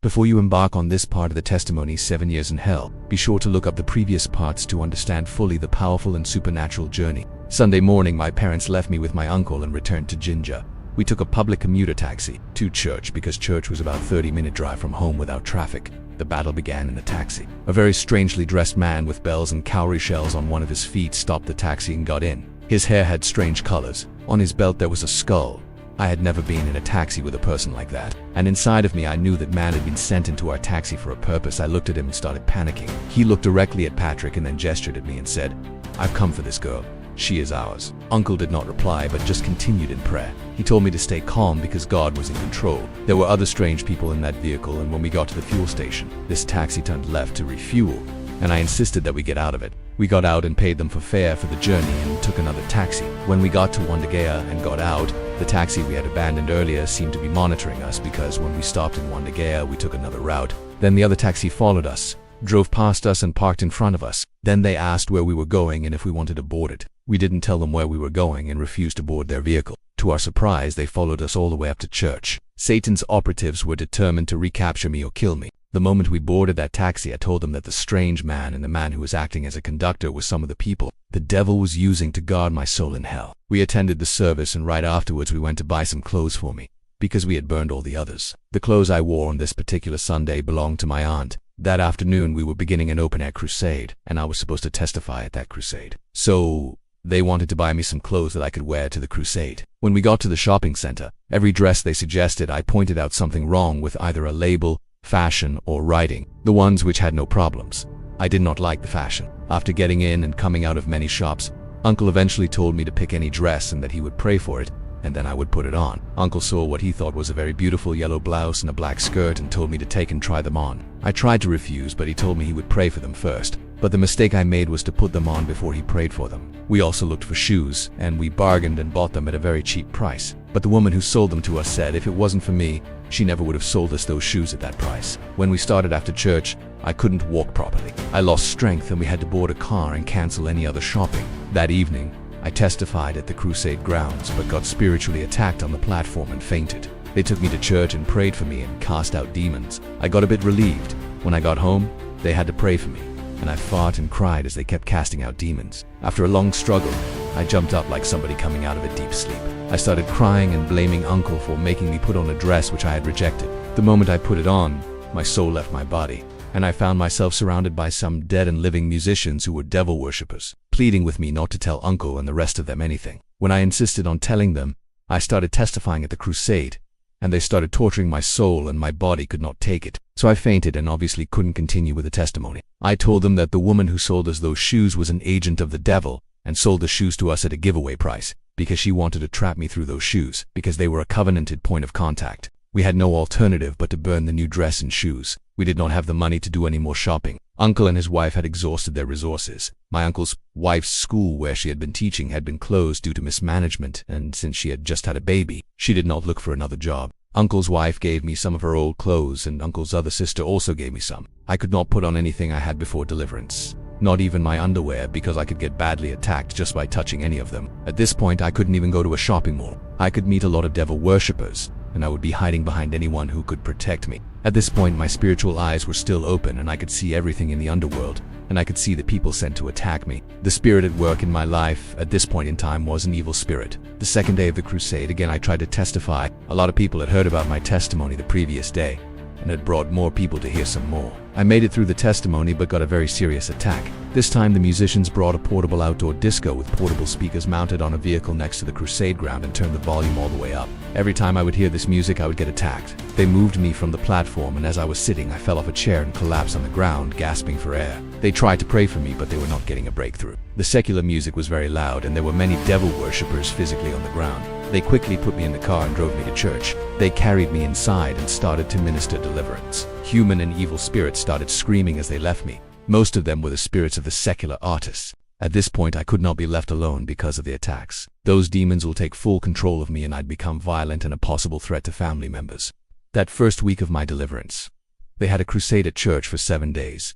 Before you embark on this part of the testimony, 7 Years in Hell, be sure to look up the previous parts to understand fully the powerful and supernatural journey. Sunday morning, my parents left me with my uncle and returned to Jinja. We took a public commuter taxi to church because church was about a 30-minute drive from home without traffic. The battle began in the taxi. A very strangely dressed man with bells and cowrie shells on one of his feet stopped the taxi and got in. His hair had strange colors. On his belt there was a skull. I had never been in a taxi with a person like that, and inside of me I knew that man had been sent into our taxi for a purpose. I looked at him and started panicking. He looked directly at Patrick and then gestured at me and said, "I've come for this girl. She is ours." Uncle did not reply but just continued in prayer. He told me to stay calm because God was in control. There were other strange people in that vehicle, and when we got to the fuel station, this taxi turned left to refuel, and I insisted that we get out of it. We got out and paid them for fare for the journey and took another taxi. When we got to Wandagea and got out, the taxi we had abandoned earlier seemed to be monitoring us because when we stopped in Wandagea, we took another route. Then the other taxi followed us, drove past us and parked in front of us. Then they asked where we were going and if we wanted to board it. We didn't tell them where we were going and refused to board their vehicle. To our surprise, they followed us all the way up to church. Satan's operatives were determined to recapture me or kill me. The moment we boarded that taxi, I told them that the strange man and the man who was acting as a conductor were some of the people the devil was using to guard my soul in hell. We attended the service, and right afterwards we went to buy some clothes for me, because we had burned all the others. The clothes I wore on this particular Sunday belonged to my aunt. That afternoon we were beginning an open-air crusade, and I was supposed to testify at that crusade. So they wanted to buy me some clothes that I could wear to the crusade. When we got to the shopping center, every dress they suggested, I pointed out something wrong with either a label, fashion, or writing, the ones which had no problems. I did not like the fashion. After getting in and coming out of many shops, Uncle eventually told me to pick any dress and that he would pray for it, and then I would put it on. Uncle saw what he thought was a very beautiful yellow blouse and a black skirt and told me to take and try them on. I tried to refuse, but he told me he would pray for them first. But the mistake I made was to put them on before he prayed for them. We also looked for shoes, and we bargained and bought them at a very cheap price. But the woman who sold them to us said if it wasn't for me, she never would have sold us those shoes at that price. When we started after church, I couldn't walk properly. I lost strength and we had to board a car and cancel any other shopping. That evening, I testified at the crusade grounds but got spiritually attacked on the platform and fainted. They took me to church and prayed for me and cast out demons. I got a bit relieved. When I got home, they had to pray for me, and I fought and cried as they kept casting out demons. After a long struggle, I jumped up like somebody coming out of a deep sleep. I started crying and blaming Uncle for making me put on a dress which I had rejected. The moment I put it on, my soul left my body, and I found myself surrounded by some dead and living musicians who were devil worshippers, pleading with me not to tell Uncle and the rest of them anything. When I insisted on telling them, I started testifying at the crusade, and they started torturing my soul and my body could not take it. So I fainted and obviously couldn't continue with the testimony. I told them that the woman who sold us those shoes was an agent of the devil and sold the shoes to us at a giveaway price because she wanted to trap me through those shoes because they were a covenanted point of contact. We had no alternative but to burn the new dress and shoes. We did not have the money to do any more shopping. Uncle and his wife had exhausted their resources. My uncle's wife's school where she had been teaching had been closed due to mismanagement, and since she had just had a baby, she did not look for another job. Uncle's wife gave me some of her old clothes, and Uncle's other sister also gave me some. I could not put on anything I had before Deliverance, not even my underwear, because I could get badly attacked just by touching any of them. At this point, I couldn't even go to a shopping mall. I could meet a lot of devil worshippers, and I would be hiding behind anyone who could protect me. At this point, my spiritual eyes were still open, and I could see everything in the underworld, and I could see the people sent to attack me. The spirit at work in my life at this point in time was an evil spirit. The second day of the crusade, again I tried to testify. A lot of people had heard about my testimony the previous day, and had brought more people to hear some more. I made it through the testimony but got a very serious attack. This time the musicians brought a portable outdoor disco with portable speakers mounted on a vehicle next to the crusade ground and turned the volume all the way up. Every time I would hear this music I would get attacked. They moved me from the platform, and as I was sitting I fell off a chair and collapsed on the ground, gasping for air. They tried to pray for me but they were not getting a breakthrough. The secular music was very loud and there were many devil worshippers physically on the ground. They quickly put me in the car and drove me to church. They carried me inside and started to minister deliverance. Human and evil spirits started screaming as they left me. Most of them were the spirits of the secular artists. At this point I could not be left alone because of the attacks. Those demons will take full control of me and I'd become violent and a possible threat to family members. That first week of my deliverance, they had a crusade at church for 7 days.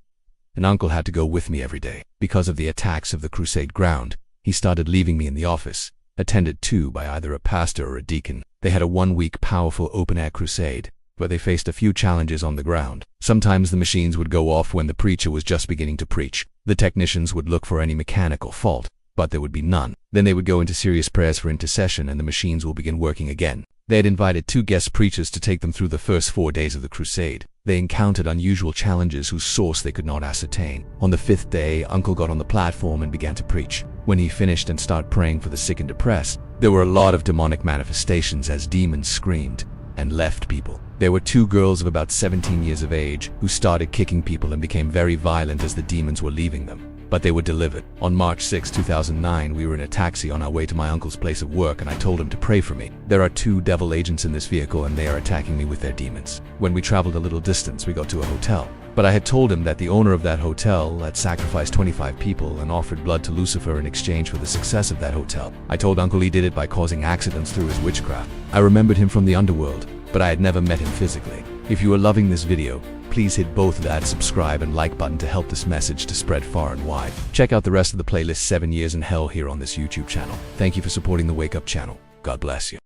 And Uncle had to go with me every day. Because of the attacks of the crusade ground, he started leaving me in the office, attended to by either a pastor or a deacon. They had a 1-week powerful open-air crusade, where they faced a few challenges on the ground. Sometimes the machines would go off when the preacher was just beginning to preach. The technicians would look for any mechanical fault, but there would be none. Then they would go into serious prayers for intercession and the machines will begin working again. They had invited 2 guest preachers to take them through the first 4 days of the crusade. They encountered unusual challenges whose source they could not ascertain. On the 5th day, Uncle got on the platform and began to preach. When he finished and started praying for the sick and depressed, there were a lot of demonic manifestations as demons screamed and left people. There were 2 girls of about 17 years of age who started kicking people and became very violent as the demons were leaving them. But they were delivered. On March 6, 2009, we were in a taxi on our way to my uncle's place of work and I told him to pray for me. There are 2 devil agents in this vehicle and they are attacking me with their demons. When we traveled a little distance, we got to a hotel. But I had told him that the owner of that hotel had sacrificed 25 people and offered blood to Lucifer in exchange for the success of that hotel. I told Uncle he did it by causing accidents through his witchcraft. I remembered him from the underworld, but I had never met him physically. If you are loving this video, please hit both that subscribe and like button to help this message to spread far and wide. Check out the rest of the playlist 7 Years in Hell here on this YouTube channel. Thank you for supporting the Wake Up channel. God bless you.